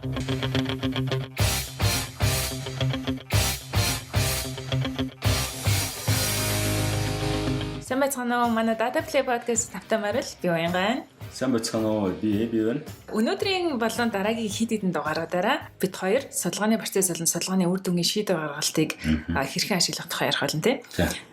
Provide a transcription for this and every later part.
Сайн байцгаана уу? Манай Data Play podcast тавтамаар л би уянган. Сайн байцгаана уу? Би байна. Өнөөдрийн болон дараагийн хэд хэдэн дугаараараа бид хоёр судалгааны процесс болон судалгааны үр дүнгийн шийдвэр гаргалтыг хэрхэн ашиглах тухай ярих болно тий.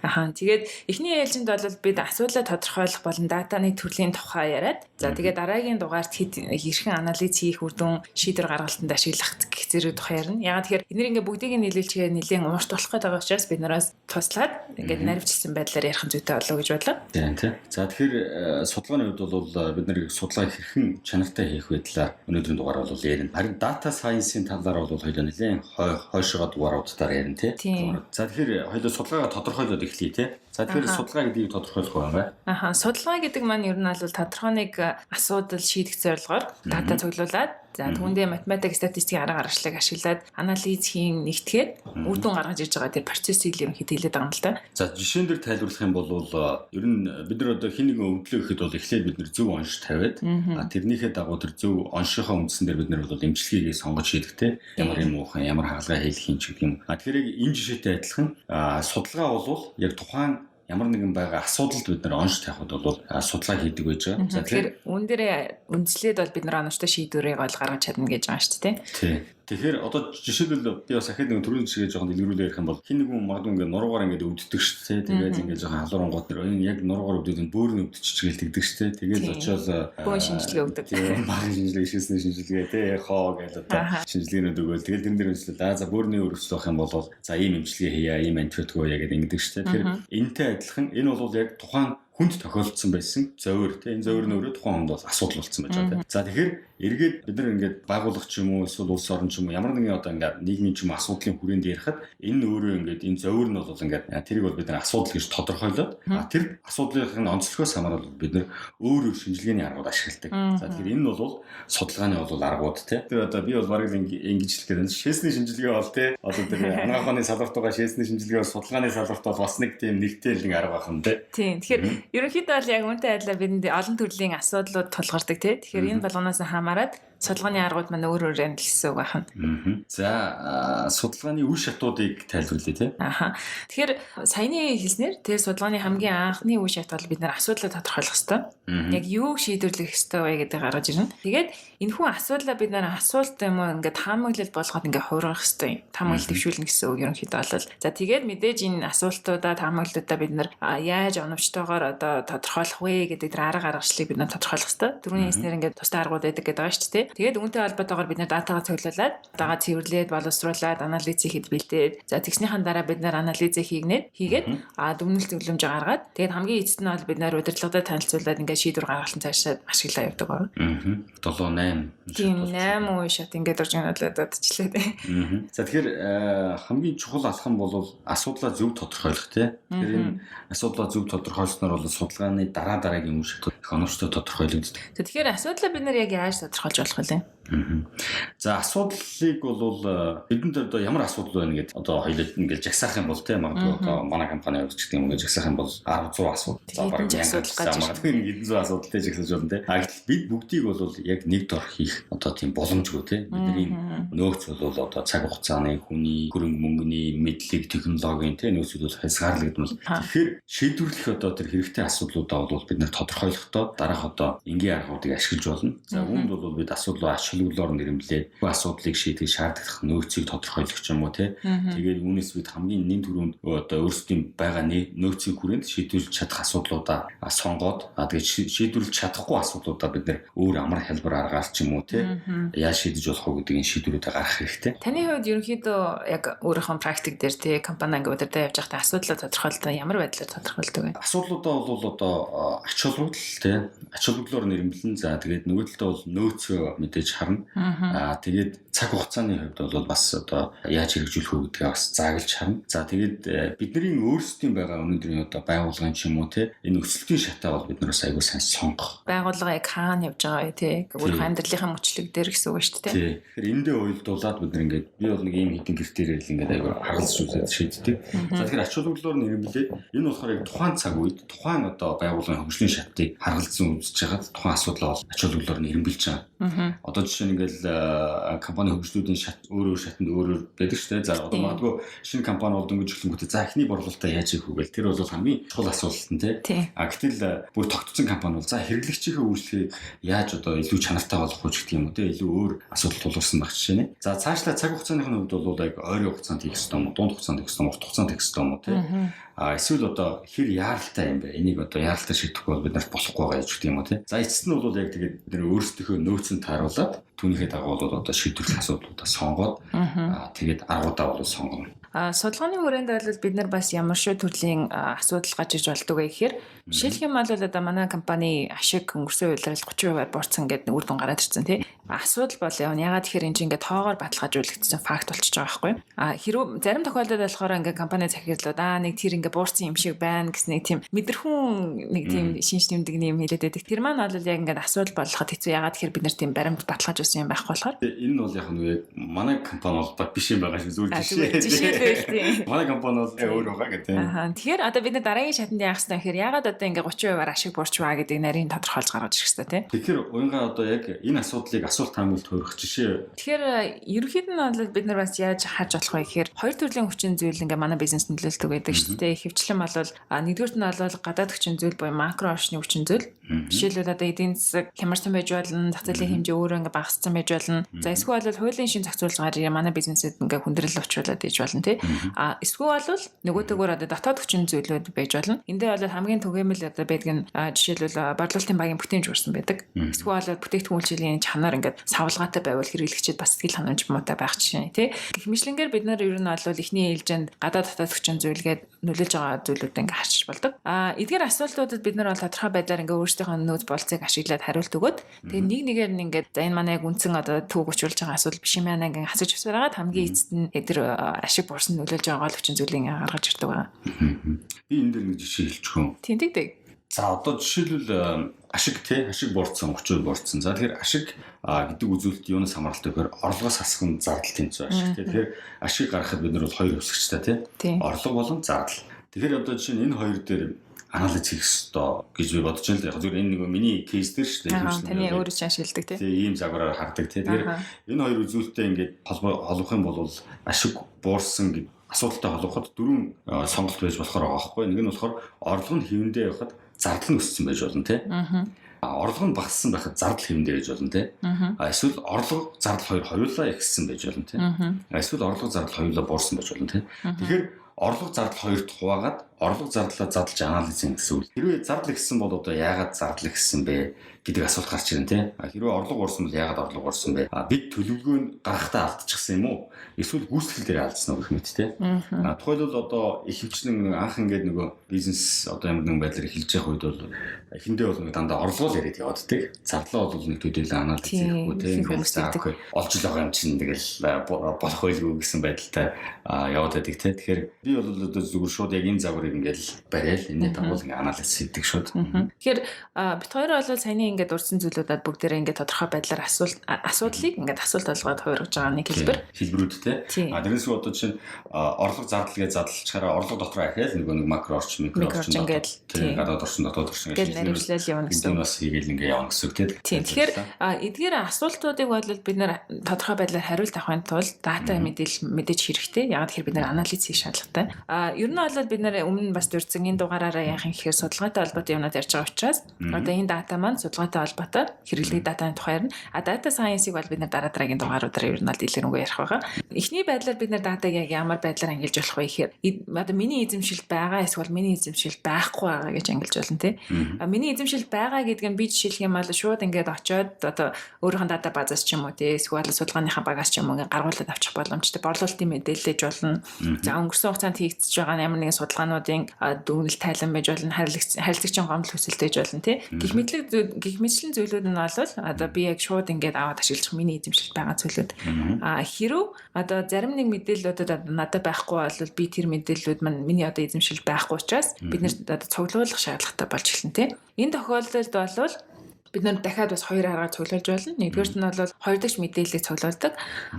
Тэгээд эхний ээлжинд бол бид асуудлаа тодорхойлох болон датаны төрлийн тухай яриад за тэгээд дараагийн дугаарт хэрхэн анализ хийх үр дүн шийдвэр гаргалтанд ашиглах гэх зэрэг тухай ярина. Яагаад тэгэхээр энийг ингээ бүгдийг нь нийлүүлчихээ нэлээд урт болох гэдэг учраас бид нараас туслаад ингээ наривчлсан байдлаар ярих нь зүйтэй болов уу гэж бодлоо. Тийм тий. За тэгэхээр судалгааны хувьд бол бид нар судалгаа хэрхэн чанартай хийх вэ талаар өнөөдрийн дугаар бол ярина. Харин data science-ийн талаар бол хоёул нэлээд хойшоо дугааруудаар ярина тий. За тэгэхээр хоёул судалгаагаа тодорхойлоод эхлэе тий. За тэгэхээр судалгаа гэдгийг тодорхойлох байгаа. Судалгаа гэдэг маань ер нь бол тодорхой нэг асуудал шийдэх зорилгоор дата цуглуулад за түүндээ математик, статистикийн арга аргачлалыг ашиглаад анализ хийн нэгтгэхэд үр дүн гаргаж ирж байгаа тэр процессыг ерөнхийдөө хэлээд байгаа юм л да. За жишээн дээр тайлбарлах юм бол ер нь бид нар одоо хин нэгэн өвдлөө гэхэд бол эхлээд бид нар зөв онш тавиад тэрнийхээ дагуу тэр зөв оншийнхаа үндсэн дээр бид нар бол эмчилгээгээ сонгож шийдэхтэй ямар юм уухан ямар хаалгаа хийх юм ч гэх юм. Тэгэхээр энэ жишээтэй адилхан судалгаа бол яг тухайн ямар нэгэн байгаа асуудалд бид нар онш тавихад бол судалгаа хийдэг байж байгаа. За тэгэхээр үүн дээрээ үндслээд бол бид нар оновчтой шийдвэрийг ол гаргаж чадна гэж байгаа шүү дээ. Тий. Тэгэхээр одоо жишээлбэл би бас ахад нэг түрүүн жишгээ жоохон дэлгэрүүлээ ярих юм бол хин нэгэн магадгүй ингээд нуруугаар ингээд өвддөг шүү дээ. Тэгээд ингээд жоохон халуурангууд нэр энэ яг нуруугаар өвдөд бөөрийн өвдчихгээл тэгдэг шүү дээ. Тэгээд очиод бөөн шинжилгээ өгдөг. Тийм баг шинжилгээ шийсний шинжилгээ тий хоо гэж одоо шинжилгээнүүд өгөөл тэгээд тэрэн дээр үнэлээ. За бөөрийн өрөвчлөх байх юм бол за ийм эмчилгээ хийя, ийм антибиотик ууя гэдэг ингэдэг шүү дээ. Тэгэхээр энэтэй адилхан энэ бол яг тухайн хүнд тохиолдсон байсан зовир тийм энэ зовир нь өөрөө тухайн хүнд бол асуудал болсон байж байгаа тийм. За тэгэхээр эргээд бид нар ингээд байгууллага ч юм уу эсвэл улс орн ч юм уу ямар нэгэн одоо ингээд нийгмийн ч юм асуудлын хүрээнд ярихад энэ өөрөө ингээд энэ зовир нь бол ингээд тэрийг бол бид нар асуудал гэж тодорхойлоод тэр асуудлын онцлогоос хамаарал бид нар өөр шинжилгээний аргууд ашигладаг. За тэгэхээр энэ нь бол судалгааны бол аргууд тийм. Тэр одоо би бол бараг ингэж хэлэх гэдэг нь шээсний шинжилгээ бол тийм одоо тэр анагаахны салбарт байгаа шээсний шинжилгээ бол судалгааны салбарт бол бас нэг тийм нэгтэй нэг арга байх юм тийм. Тэгэхээр ерөнхийдөө бол яг үүнтэй адилаар бидэнд олон төрлийн асуудлууд тулгардаг тий. Тэгэхээр энэ болгоноос хамаарат судалгааны аргууд маань өөр өөр юм л гэсэн үг байна. За судалгааны үе шатуудыг тайлбарлая тий. Тэгэхээр саяны хэлснээр тэр судалгааны хамгийн анхны үе шат бол бид нар асуудлаа тодорхойлох хэрэгтэй. Яг юуг шийдвэрлэх хэрэгтэй вэ гэдэг гаргаж ирнэ. Тэгээд энэхүү асуудлаа бид нар асуулт юм уу ингээд таамаглал болгоод ингээд хуурах хэрэгтэй. Таамаглал дэвшүүлнэ гэсэн үг ерөнхийдөө бол. За тэгээд мэдээж энэ асуултуудаа таамаглалуудаа бид нар яаж оновчтойгоор одоо тодорхойлох вэ гэдэг тэр арга аргачлалыг бид нар тодорхойлох хэрэгтэй. Түрүүний хэлснээр ингээд тустай аргууд байдаг гэдэг байгаа шүү дээ. Тэгээд үүнтэй холбоотойгоор бид нэр датагаа цуглуулад, дагаа цэвэрлээд, боловсруулад, анализ хийхэд бэлдээд, за тэгснийхэн дараа бид нэр анализ хийгээд дүгнэлт зөвлөмж гаргаад, тэгээд хамгийн эцэст нь бол бид нэр удирдлагатай танилцуулаад ингээд шийдвэр гаргалтын цаашаа ашиглаа явдаг байна. 7 8. Тийм 8 үе шат ингээд орж гэнэлээд дадчихлаа тий. За тэгэхээр хамгийн чухал алхам бол асуудлаа зөв тодорхойлох тий. Тэгэхээр энэ асуудлаа зөв тодорхойлсноор бол судалгааны дараагийн үе шатууд их оновчтой тодорхойлогддог. Тэгэхээр асуудлаа бид нэр яг яаж тодорхойлж болох вэ? За асуудлыг бол бидэнд одоо ямар асуудал байна гэдэг одоо хоёул ингээд жагсаах юм бол тийм магадгүй одоо манай компани явуулж гэдэг юм ингээд жагсаах юм бол 10 100 асуудал. За бараг магадгүй 100 асуудалтай жагсаж болно тийм. Бид бүгдийг бол яг нэг дор хийх одоо тийм боломжгүй тийм. Бидний нөөц бол одоо цаг хугацааны хүний хөрөнгө мөнгөний мэдлэг технологийн тийм нөөцүүд бол хязгаарлагдмал. Тэгэхээр шийдвэрлэх одоо тэр хэрэгтэй асуудлуудаа бол бид нэр тодорхойлохдоо дараах одоо энгийн аргуудыг ашиглаж болно. За үүнд бол бид асуудлаа ашиглуулаар нэрэмлээд асуудлыг шийдэх шаардлагах нөөцийг тодорхойлох юм уу тий. Тэгээд үүнээс бид хамгийн нэн түрүүнд одоо өөрсдийн байгаа нөөцийн хүрээнд шийдвэрлэж чадах асуудлуудаа сонгоод тэгээд шийдвэрлэж чадахгүй асуудлуудаа бид нэр өөр амар хэлбэр аргаар ч юм уу тий. Яаж шийдэж болох вэ гэдгийг шийдвэрүүдээ гаргах хэрэгтэй. Таны хувьд ерөнхийдөө яг өөрийнхөө практик дээр тий компани ингээд удирдах явж байхдаа асуудлаа тодорхойлолтоо ямар байдлаар тодорхойлдог вэ? Асуудлуудаа бол одоо ач холбогдол тий. Ач холбогдлоор нэрэмлэн за тэгээд нөгөө талдаа бол нөөцөө мэдээж харна. Тэгээд цаг хугацааны хувьд бол бас одоо яаж хэрэгжүүлэх вэ гэдгээ бас зааглаж харна. За тэгээд бидний өөрсдийн байгаа өнөөдрийн одоо байгууллагын ч юм уу те энэ өсөлтийн шатаа бол бид нараас аягүй сайн сонгох. Байгууллага яг хаана явж байгаа вэ те өөрийнхөө амьдралынхаа мөчлөг дээр гэсэн үг шүү дээ. Тий. Тэгэхээр эндээ уйлдуулаад бид нар ингээд би бол нэг ийм хэдин критериэл ингээд аягүй харгалзаж үзээд шийддэг. За тэгэхээр ач холбогдлоор нэрмэлээ энэ болохоор яг тухайн цаг үед тухайн одоо байгууллагын хөгжлийн шатыг харгалзан үзэж хагаад тухайн асуудлаа бол ач холбогдлоор нэрмэлж байгаа. Одоо жишээ нь ингээл компани хөгжлүүдийн шат өөр шатнд өөр байдаг шүү дээ. За одоо магадгүй шинэ компани болдгоо эхлэнгүүтээ за эхний борлуулалтаа яаж хийх вэ гэл тэр бол хамгийн чухал асуулт нь тий. Гэтэл бүр тогтцсон компани бол за хэрэглэгчийн үйлчлэгийг яаж одоо илүү чанартай болгох вэ гэх юм уу тий илүү өөр асуудал тулгарсан байх жишээ нэ. За цаашлаа цаг хугацааны хувьд бол яг ойрын хугацаанд хийх ёстой юм уу, дунд хугацаанд хийх ёстой юм уу, урт хугацаанд хийх ёстой юм уу тий. Эсвэл одоо хэр яаралтай юм бэ? Энийг одоо яаралтай шийдэх бол бид нарт болохгүй байгаа гэж үгтэй юм уу тий. За эцэст нь бол яг тэгээд бид өөрсдийнхөө нөөцөнд тааруулаад түүнийхээ дагуу бол одоо шийдвэрлэх асуудлуудаа сонгоод тэгээд аргуудаа бол сонгоно. Судалгааны хүрээнд бол бид нар бас ямар шүү төрлийн асуудал гажиж болдог вэ гэхээр жишээлх юм бол одоо манай компани ашиг өнгөрсөн үеэр 30% буурсан гэдэг үр дүн гараад ирсэн тий. Асуудал бол ягаад тэгэхээр энэ чинь ингээд тоогоор баталгаажуулагдсан факт болчихж байгаа байхгүй. Хэрвээ зарим тохиолдолд болохоор ингээд компани захирлууд нэг тэр ингээд буурсан юм шиг байна гэсэн нэг тийм мэдрэхүүн нэг тийм шинж тэмдэгний юм хэлээд байдаг. Тэр маань бол яг ингээд асуудал болгоход хэцүү ягаад тэгэхээр бид нар тийм баримт баталгаажуулсан юм байхгүй болохоор. Энэ нь бол яг нь манай компани бол биш юм байгаа шиг зүгээр жишээ. Манай компани бол өөр байгаа гэдэг. Тэгэхээр одоо бид нар дараагийн шатанд яах хэрэгтэй гэхээр ягаад одоо ингээд 30%-аар ашиг буурчваа гэдэг нарийн тодорхойлж гаргаж ирэх хэрэгтэй тий. Тэгэхээр уянгаа одоо яг энэ асуудлыг асуулт таамаглалд хөрөх жишээ. Тэгэхээр ерөнхийд нь бол бид нар бас яаж харж болох вэ гэхээр хоёр төрлийн хүчин зүйл ингээ манай бизнес нөлөөлдөг байдаг шүү дээ. Хэвчлэн бол нэгдүгürt нь бол гадаад хүчин зүйл буюу макро орчны хүчин зүйл. Жишээлбэл одоо эдийн засаг хямарсан байж болно, зах зээлийн хэмжээ өөрөө ингээ багассан байж болно. За эсвэл бол хуулийн шин зохицуулгаар манай бизнесэд ингээ хүндрэл учруулад иж болно тий. Эсвэл бол нөгөөдөөгөр одоо дотоод хүчин зүйлүүд байж болно. Эндээ бол хамгийн түгээмэл одоо байдаг нь жишээлбэл борлуулалтын багийн бүтээмж хүрсэн байдаг. Эсвэл бол бүтээгдэхүүн үйлчилгээний чанар ингээ савлгаатай байвал хэрэглэгчид бас сэтгэл ханамж муутай байх жишээ тий. Гэх мэтлэнгээр бид нар ер нь бол эхний ээлжинд гадаад дотоод хүчин зүйлгээд нөлөөлж байгаа зүйлүүд ингээ харчиж болдог. Эдгээр асуултуудад бид нар бол тодорхой байдлаар ингээ өөрсдийнхөө нөөц болцыг ашиглаад хариулт өгөөд тэгээ нэг нэгээр нь ингээ за энэ манай яг үндсэн одоо төвөг учруулж байгаа асуудал биш юм аа ингээ асууж авсараад хамгийн эцэст нь тэр ашиг буурсан нөлөөлж байгаа гол хүчин зүйлийг гаргаж ирдэг байгаа. Би энэ дээр нэг жишээ хэлчих юм. Тэнтэгдэг. За одоо жишээлбэл ашиг буурсан 30% буурсан. За тэгэхээр ашиг гэдэг үзүүлэлт юунаас хамааралтай гэхээр орлогоос хасах зардал тэнцүү ашиг. Тэгэхээр ашиг гаргахад бид нар бол хоёр хэсэгчтэй тий. Орлого болон зардал. Тэгэхээр одоо жишээ нь энэ хоёр дээр анализ хийх ёстой гэж би бодож байна л. Яг зүгээр энэ нэг миний кейс дээр шүү дээ. Таны өөрөө ч ашигладаг тий. Ийм загвараар хардаг тий. Тэгэхээр энэ хоёр үзүүлэлтээ ингээд холбох юм бол ашиг буурсан гэдэг асуудалтай холбоход дөрвөн сонголт байж болохоор байгаа байхгүй. Нэг нь болохоор орлого нь хэвэндээ явахад зардал нь өссөн байж болно тий. Орлого нь багассан байхад зардал хэвэндээ байж болно тий. Эсвэл орлого зардал хоёр хоёулаа ихссэн байж болно тий. Эсвэл орлого зардал хоёулаа буурсан байж болно тий. Тэгэхээр орлого зардал хоёрт хуваагаад орлого зардлаа задлж анализ хийх гэсэн үг. Хэрвээ зардал ихссэн бол одоо яагаад зардал ихссэн бэ гэдэг асуулт гарч ирнэ тий. Хэрвээ орлого уурсан бол яагаад орлого уурсан бэ? Бид төлөвлөгөө нь гаргахтаа алдчихсан юм уу? Эсвэл гүйцэтгэл дээр алдсан уу гэх мэт тий. Тухайлбал одоо их хвчлэн анх ингээд нөгөө бизнес одоо ямар нэгэн байдлаар эхэлж явах үед бол эхэндээ бол нэг дандаа орлого л яриад явааддаг. Зардлаа бол нэг төдийлөн анализ хийхгүй тий. Ингээд заахгүй олж л байгаа юм чинь тэгэл болох байлгүй гэсэн байдалтай яваад байдаг тий. Тэгэхээр би бол одоо зүгээр шууд яг энэ загварыг ингээд барайл энэ дагуул ингээд анализ хийдэг шууд. Тэгэхээр бит хоёр бол саяны ингээд урдсан зүйлүүдэд бүгдээрээ ингээд тодорхой байдлаар асуудлыг ингээд асуулт болгоод хувиргаж байгаа нэг хэлбэрүүд тий. Дээрээс одоо жишээ нь орлого зардал гэж задлахаараа орлого дотор ахаал нэг макро орчин микро орчин гэдэг гадаад орчин дотоод орчин гэж нэрвэрлэл явна гэсэн. Энэ бас хийгээл ингээ явна гэсэн үг тий. Тэгэхээр эдгээр асуултуудыг бол бид нэр тодорхой байдлаар хариулт авахын тулд дата мэдээж хэрэгтэй. Яг тэгэхээр бид нэр анализ хийх шаардлагатай. Ер нь бол бид нэр өмнө бас дурдсан энэ дугаараараа яах юм гэхээр судалгаатай холбоотой юмнууд ярьж байгаа учраас одоо энэ дата маань судалгаатай холбоотой хэрэглээ датаны тухайр нь дата сайенсыг бол бид нэр дараагийн дугааруудаар ер нь бол дэлгэрэнгүй ярих байгаа. Эхний байдлаар бид нэр датаг яг ямар байдлаар ангилж болох вэ гэхээр одоо миний эзэмшилд байгаа эсвэл миний эзэмшилд байхгүй байгаа гэж ангилж болно тий. Миний эзэмшилд байгаа гэдэг нь би жишээлх юм бол шууд ингээд очиод одоо өөрийнхөө дата базаас ч юм уу тий эсвэл судалгааныхаа багаас ч юм уу ингээд гаргуулад авчих боломжтой борлуулалтын мэдээлэлж болно. За өнгөрсөн хугацаанд хийгдэж байгаа ямар нэгэн судалгаануудын дүгнэлт тайлан байж болно, харилцагчийн гомдол хүсэлт байж болно тий. Гэх мэтлэн зүйлүүд нь бол одоо би яг шууд ингээд аваад ашиглах миний эзэмшилд байгаа зүйлүүд. Хэрв одоо зарим нэг мэдээллүүдэд надад байхгүй бол би тэр мэдээллүүд маань миний одоо эзэмшилд байхгүй учраас бид нэр одоо цуглуулах шаардлагатай болж эхэлнэ тий. Энэ тохиолдолд бол бид нар дахиад бас хоёр аргаар цуглуулж болно. Нэгдүгээрт нь бол хоёр дахь мэдээллийг цуглуулдаг.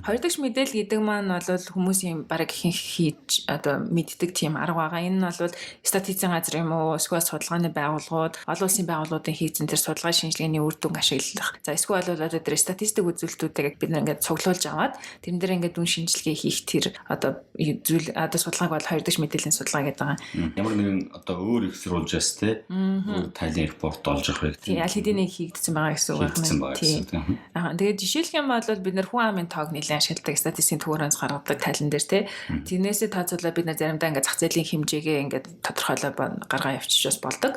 Хоёр дахь мэдээлэл гэдэг маань бол хүмүүсийн бараг ихэнх хийж одоо мэддэг тийм арга байгаа. Энэ нь бол статистикийн газар юм уу, эсвэл судалгааны байгууллагууд, олон улсын байгууллагуудын хийцэн тэр судалгаа шинжилгээний үр дүн ашиглах. За эсвэл бол одоо тэр статистик үзүүлэлтүүдийг бид нар ингээд цуглуулж аваад тэрэн дээр ингээд дүн шинжилгээ хийх тэр одоо зүйл одоо судалгааг бол хоёр дахь мэдээллийн судалгаа гэдэг байгаа. Ямар нэгэн одоо өөр их сурвалжаас те өөр тайлын репорт олж авах байх. Тийм аль хэдийн нэг хийгдсэн байгаа гэсэн үг байна. Тийм. Тэгээд жишээлх юм бол бид нар хүн амын тоог нэлээд ашигладаг статистикийн төвөөрөнд гаргадаг тайлан дээр те. Тэрнээсээ тооцоолоод бид нар заримдаа ингээд зах зээлийн хэмжээгээ ингээд тодорхойлоо гаргаа явчих бас болдог.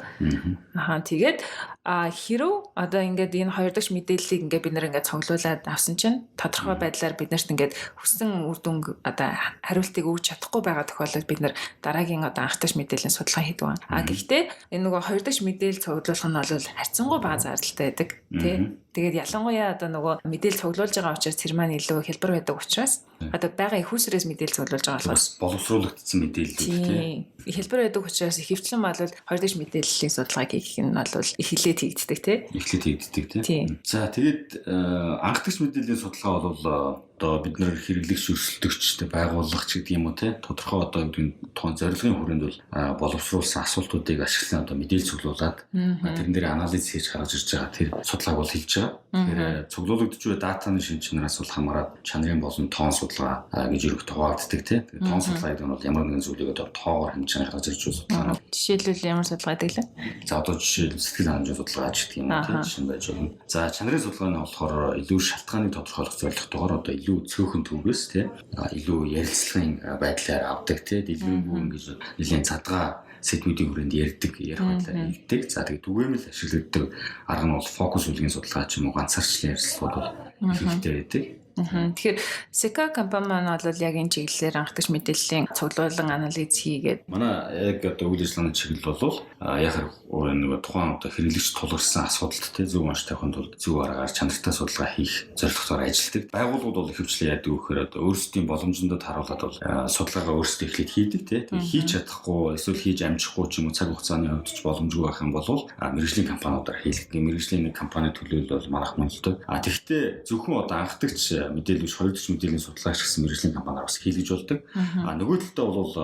Тэгээд хэрв одоо ингээд энэ хоёр дахь мэдээллийг ингээд бид нар ингээд цуглуулад авсан чинь тодорхой байдлаар биднэрт ингээд хүссэн үр дүн одоо хариултыг өгч чадахгүй байгаа тохиолдолд бид нар дараагийн одоо анх дахь мэдээллийн судалгаа хийдэг байна. Гэхдээ энэ нөгөө хоёр дахь мэдээлэл цуглуулах нь бол харьцангуй бага зардалтай байдаг тий. Тэгээд ялангуяа одоо нөгөө мэдээлэл цуглуулж байгаа учраас тэр маань илүү хялбар байдаг учраас одоо байгаа ихүүсрээс мэдээлэл цуглуулж байгаа болохоос боловсруулагдсан мэдээллүүд тий. Хялбар байдаг учраас ихэвчлэн бол хоёр дахь мэдээллийн судалгааг хийх нь бол их хилээд хийгддэг тий. Эхлээд хийгддэг тий. За тэгээд анх дахь мэдээллийн судалгаа бол одоо бид нэр хэрэглэгч өрсөлдөгчтэй байгууллагч гэдэг юм уу те тодорхой одоо тухайн зорилгын хүрээнд бол боловсруулсан асуултуудыг ашиглан одоо мэдээлэл цуглуулад тэрэн дээр анализ хийж гаргаж ирж байгаа тэр судалгааг бол хэлж байгаа. Тэгэхээр цуглуулагдж буй датаны шин чанараас бол хамаарат чанарын болон тоон судалгаа гэж ерөнхийдөө хуваагддаг те. Тэгээд тоон судалгаа гэдэг нь бол ямар нэгэн зүйлийг одоо тоогоор хэмжиж гаргаж ирж буй судалгаа. Жишээлбэл ямар судалгаа гэдэг лээ? За одоо жишээл сэтгэл ханамжийн судалгаа ч гэдэг юм уу те жишээ байж болно. За чанарын судалгаа нь болохоор илүү шалтгааныг тодорхойлох зорилготойгоор одоо илүү цөөхөн төвөөс тий илүү ярилцлагын байдлаар авдаг тий дэлгэрэнгүй ингэж нэлийн цадгаа сэдвүүдийн хүрээнд ярьдаг ярих байлаа хэлдэг. За тэгээд түгээмэл ашиглагддаг арга нь бол фокус үлгийн судалгаа ч юм уу ганцаарчлалын ярилцлагууд бол хэрэгтэй байдаг. Тэгэхээр Seka компани маань бол яг энэ чиглэлээр анх дахь мэдээллийн цуглуулан анализ хийгээд манай яг одоо үйл ажиллагааны чиглэл бол яг нэг тухайн одоо хэрэглэгч тулгарсан асуудалд те зөв онц тавихын тулд зөв аргаар чанартай судалгаа хийх зорилгоор ажилладаг. Байгууллагууд бол ихэвчлэн яадаг вэ гэхээр одоо өөрсдийн боломжиндод харуулад бол судалгаагаа өөрсдөө эхлээд хийдэг те. Тэгээд хийж чадахгүй эсвэл хийж амжихгүй ч юм уу цаг хугацааны хувьд ч боломжгүй байх юм бол мэргэжлийн компаниудаар хийлгдэг. Мэргэжлийн нэг компани төлөөлөл бол манайх Монголд. Тэгэхдээ зөвхөн одоо анх дахь мэдээлэлч хоёр дахь мэдээллийн судалгаач гэсэн мэргэжлийн компаниар бас хийлгэж болдог. Нөгөө талдаа бол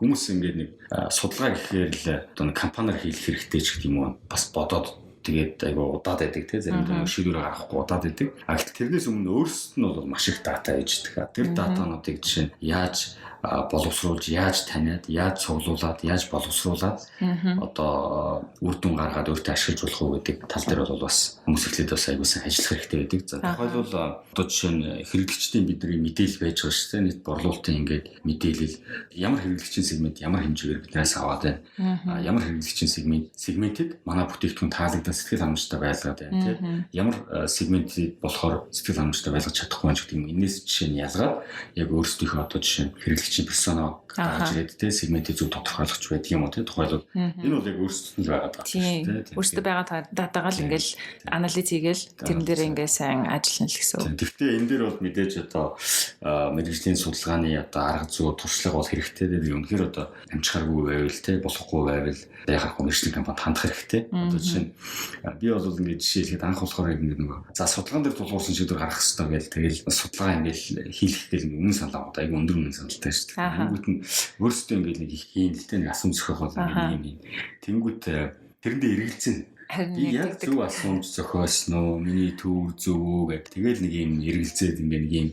хүмүүс ингээд нэг судалгаа гэхээр л одоо нэг компаниар хийх хэрэгтэй ч гэдэг юм уу бас бодоод тэгээд айгу удаад байдаг тий заримдаа шийдвэр гаргахгүй удаад байдаг. Гэтэл тэрнээс өмнө өөрсдөд нь бол маш их дата ээждэг. Тэр датануудыг жишээ нь яаж боловсруулж, яаж таниад, яаж цуглуулад, яаж боловсруулад одоо үр дүн гаргаад өөртөө ашиглаж болох уу гэдэг тал дээр бол бас хүмүүс эхлээд бас айгуусан ажиллах хэрэгтэй байдаг. За тухайлбал одоо жишээ нь хэрэглэгчдийн бидний мэдээлэл байж байгаа шүү дээ. Нийт борлуулалтын ингээд мэдээлэл ямар хэрэглэгчийн сегмент ямар хэмжээгээр биднээс аваад байна. Ямар хэрэглэгчийн сегментэд манай бүтээгдэхүүн таалагдсан сэтгэл хангамжтай байлгаад байна тийм. Ямар сегментийг болохоор сэтгэл хангамжтай байлгаж чадахгүй юм гэдэг юм. Энээс жишээ нь ялгаад яг өөрсдийнхөө одоо жишээ нь хэрэглэгчийн персонаа гаргаж ирээд тийм сегментийг зөв тодорхойлох байдаг юм уу тийм. Тухайлбал энэ бол яг өөрсдөд нь байгаа даа шүү дээ. Өөрсдөө байгаа датагаа л ингээл анализ хийгээл тэрэн дээр ингээ сайн ажиллана л гэсэн үг. Гэхдээ энэ дээр бол мэдээж одоо мэргэжлийн судалгааны одоо арга зүй туршлага бол хэрэгтэй. Тэгээд үнэхээр одоо амжихааргүй байвал тийм болохгүй байвал яг мэргэжлийн компанид хандах хэрэгтэй. Одоо жишээ нь би бол ингээд жишээлхэд анх болохоор ингээд нөгөө за судалгаан дээр тулгуурсан шийдвэр гаргах хэрэгтэй гэл тэгэл судалгаа ингээд хийх гэл үнэн саналаа одоо айгүй өндөр үнэн саналтай шүү дээ. Тэнгүүт нь өөрсдөө ингээд нэг их хийн л дээ нэг асуум зохиох бол юм. Тэнгүүт тэрэндээ эргэлзэн би яг зөв асуумж зохиосон уу миний төв зөв үү гэх тэгэл нэг юм эргэлзээд ингээд нэг юм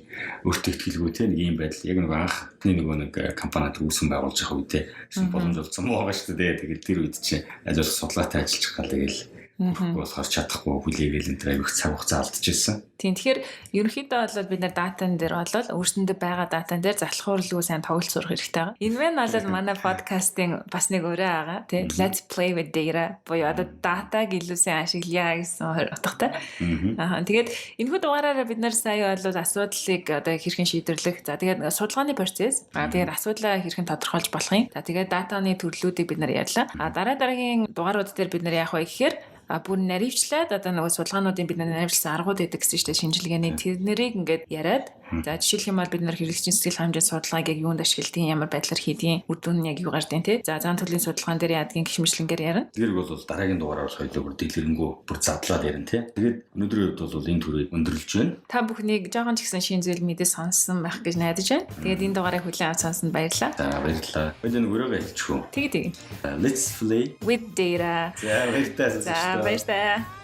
өөртөө ихтгэлгүй те нэг юм байдал яг нэг анхны нэг компанид үүсгэн байгуулж байгаа үедээ боломж олцсон муу байгаа шүү дээ. Тэгэл тэр үед чинь ажил судалгаатай ажиллаж байгаа тэгэл болохоор чадахгүй хүлээгээл энэ төр авих цаг хугацаа алдчихсан. Тийм тэгэхээр ерөнхийдөө бол бид нар датан дээр болол өөрсөндөө байгаа датан дээр залхуурлаггүй сайн тоглож сурах хэрэгтэй байгаа. Энэ мэн бол манай подкастын бас нэг өрөө байгаа тий. Let's play with data. Боёо одоо датаг илүү сайн ашиглая гэсэн утгатай. Тэгээд энэхүү дугаараараа бид нар сая бол асуудлыг одоо хэрхэн шийдвэрлэх. За тэгээд судалгааны процесс. Тэгээд асуудлаа хэрхэн тодорхойлж болох юм. За тэгээд датаны төрлүүдийг бид нар ярьлаа. Дараагийн дугаарууд дээр бид нар яах вэ гэхээр бүр наривчлаад одоо нөгөө судалгаануудын бид наривчлсан аргууд байдаг гэсэн чинь шинжилгээний тэр нэрийг ингээд яриад За жишээлх юм бол бид нар хэрэглэгчийн сэтгэл хангамжийн судалгааг яг юунд ашигладیں, ямар байдлаар хийдیں, үр дүн нь яг юу гардیں тий. За зан төлөвийн судалгаан дээр яадгийн гэх мэтлэнгээр ярина. Зэрэг бол дараагийн дугаараар соёлоо бүр дэлгэрэнгүй бүр задлаад ярина тий. Тэгээд өнөөдрийн хувьд бол энэ төрөйг өндөрлөж байна. Та бүхнийг жоохон ч гэсэн шин зүйл мэдээ сонссон байх гэж найдаж байна. Тэгээд энэ дугаарыг хүлээн авч сонссонд баярлалаа. За баярлалаа. Бид энэ өрөөгөө хэлчихв. Тэгээ. Let's play With data. За баярлалаа. За баярлалаа.